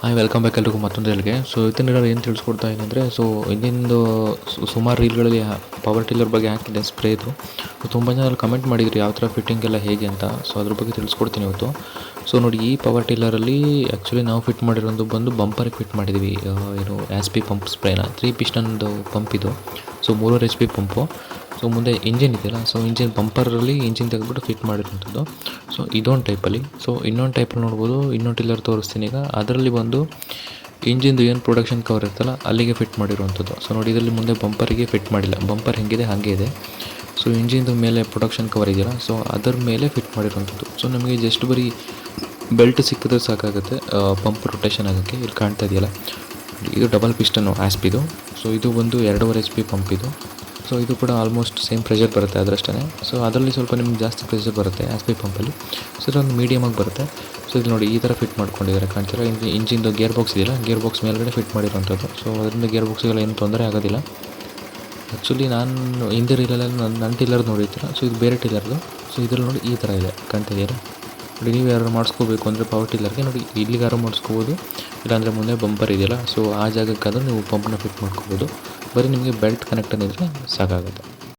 Hi welcome back ಎಲ್ರಿಗೂ ಮತ್ತೊಂದು ರೀಲ್ಗೆ. So ಇವತ್ತಿನ ಏನು ತಿಳಿಸ್ಕೊಡ್ತಾ ಇದ್ದೀನಿ ಸೊ ಇಂದಿಂದು ಸುಮಾರು ರೀಲ್ಗಳಲ್ಲಿ ಪವರ್ ಟಿಲ್ಲರ್ ಬಗ್ಗೆ ಹಾಕಿದ್ದೆ ಸ್ಪ್ರೇ ಇದು. ತುಂಬ ಜನ ಅಲ್ಲಿ ಕಮೆಂಟ್ ಮಾಡಿದ್ರಿ ಯಾವ ಥರ ಫಿಟ್ಟಿಂಗ್ ಎಲ್ಲ ಹೇಗೆ ಅಂತ. ಸೊ ಅದ್ರ ಬಗ್ಗೆ ತಿಳಿಸ್ಕೊಡ್ತೀನಿ ಇವತ್ತು. ಸೊ ನೋಡಿ, ಈ ಪವರ್ ಟಿಲ್ಲರಲ್ಲಿ ಆ್ಯಕ್ಚುಲಿ ನಾವು ಫಿಟ್ ಮಾಡಿರೋದು ಬಂದು ಬಂಪರಿಗೆ ಫಿಟ್ ಮಾಡಿದ್ದೀವಿ. ಏನು SP ಪಂಪ್ ಸ್ಪ್ರೇನ 3 ಪಿಸ್ಟನ್ದು ಪಂಪ್ ಇದು. So 3 HP pump. ಸೊ ಮುಂದೆ ಇಂಜಿನ್ ಇದೆಯಲ್ಲ, ಸೊ ಇಂಜಿನ್ ಬಂಪರಲ್ಲಿ ಇಂಜಿನ್ ತೆಗೆದುಬಿಟ್ಟು ಫಿಟ್ ಮಾಡಿರುವಂಥದ್ದು. ಸೊ ಇದೊಂದು ಟೈಪಲ್ಲಿ. ಸೊ ಇನ್ನೊಂದು ಟೈಪಲ್ಲಿ ನೋಡ್ಬೋದು, ಇನ್ನೊಂದು ಟಿಲ್ಲರ್ ತೋರಿಸ್ತೀನಿ ಈಗ. ಅದರಲ್ಲಿ ಬಂದು ಇಂಜಿನ್ದು ಏನು ಪ್ರೊಡಕ್ಷನ್ ಕವರ್ ಇರ್ತಲ್ಲ ಅಲ್ಲಿಗೆ ಫಿಟ್ ಮಾಡಿರುವಂಥದ್ದು. ಸೊ ನೋಡಿ, ಇದರಲ್ಲಿ ಮುಂದೆ ಬಂಪರಿಗೆ ಫಿಟ್ ಮಾಡಿಲ್ಲ, ಬಂಪರ್ ಹೆಂಗಿದೆ ಹಾಗೆ ಇದೆ. ಸೊ ಇಂಜಿನ್ದು ಮೇಲೆ ಪ್ರೊಡಕ್ಷನ್ ಕವರ್ ಇದೆಯಲ್ಲ, ಸೊ ಅದರ ಮೇಲೆ ಫಿಟ್ ಮಾಡಿರುವಂಥದ್ದು. ಸೊ ನಮಗೆ ಜಸ್ಟ್ ಬರೀ ಬೆಲ್ಟ್ ಸಿಕ್ಕಿದ್ರೆ ಸಾಕಾಗುತ್ತೆ ಪಂಪ್ ರೊಟೇಷನ್ ಆಗೋಕ್ಕೆ. ಇಲ್ಲಿ ಕಾಣ್ತಾ ಇದೆಯಲ್ಲ, ಇದು ಡಬಲ್ ಪಿಸ್ಟನ್ನು ಆಸ್ಪಿದು. ಸೊ ಇದು ಒಂದು 2.5 HP ಪಂಪ್ ಇದು. ಸೊ ಇದು ಕೂಡ ಆಲ್ಮೋಸ್ಟ್ ಸೇಮ್ ಪ್ರೆಷರ್ ಬರುತ್ತೆ ಅದರಷ್ಟೇ. ಸೊ ಅದರಲ್ಲಿ ಸ್ವಲ್ಪ ನಿಮ್ಗೆ ಜಾಸ್ತಿ ಪ್ರೆಷರ್ ಬರುತ್ತೆ SP ಪಂಪಲ್ಲಿ. ಸೊ ಇದೊಂದು ಮೀಡಿಯಮಾಗಿ ಬರುತ್ತೆ. ಸೊ ಇದು ನೋಡಿ, ಈ ಥರ ಫಿಟ್ ಮಾಡ್ಕೊಂಡಿದ್ದಾರೆ, ಕಾಣ್ತಿಲ್ಲ. ಇಂಜಿನ್ದು ಗೇರ್ ಬಾಕ್ಸ್ ಇದೆಯಲ್ಲ, ಗೇರ್ ಬಾಕ್ಸ್ ಮೇಲ್ಗಡೆ ಫಿಟ್ ಮಾಡಿರೋಂಥದ್ದು. ಸೊ ಅದರಿಂದ ಗೇರ್ ಬಾಕ್ಸಿಗೆಲ್ಲ ಏನು ತೊಂದರೆ ಆಗೋದಿಲ್ಲ. ಆ್ಯಕ್ಚುಲಿ ನಾನು ಹಿಂದೆ ರೀಲಲ್ಲಿ ನನ್ನ ಟಿಲ್ಲರ್ ನೋಡಿರ್ತೀರ. ಸೊ ಇದು ಬೇರೆ ಟಿಲ್ಲರ್ದು. ಸೊ ಇದರಲ್ಲಿ ನೋಡಿ ಈ ಥರ ಇದೆ, ಕಾಣ್ತಿದ್ದೀರಾ. ನೋಡಿ, ನೀವು ಯಾರು ಮಾಡಿಸ್ಕೋಬೇಕು ಅಂದರೆ ಪವರ್ ಟಿಲ್ಲರ್ಗೆ ನೋಡಿ ಇಲ್ಲಿಗಾರು ಮಾಡಿಸ್ಕೋಬೋದು, ಇಲ್ಲಾಂದರೆ ಮುಂದೆ ಬಂಪರ್ ಇದೆಯಲ್ಲ, ಸೊ ಆ ಜಾಗಕ್ಕಾದರೂ ನೀವು ಪಂಪ್ನ ಫಿಟ್ ಮಾಡ್ಕೋಬೋದು. ಬರೀ ನಿಮಗೆ ಬೆಲ್ಟ್ ಕನೆಕ್ಟನ್ ಇದ್ದರೆ ಸಾಕಾಗುತ್ತೆ.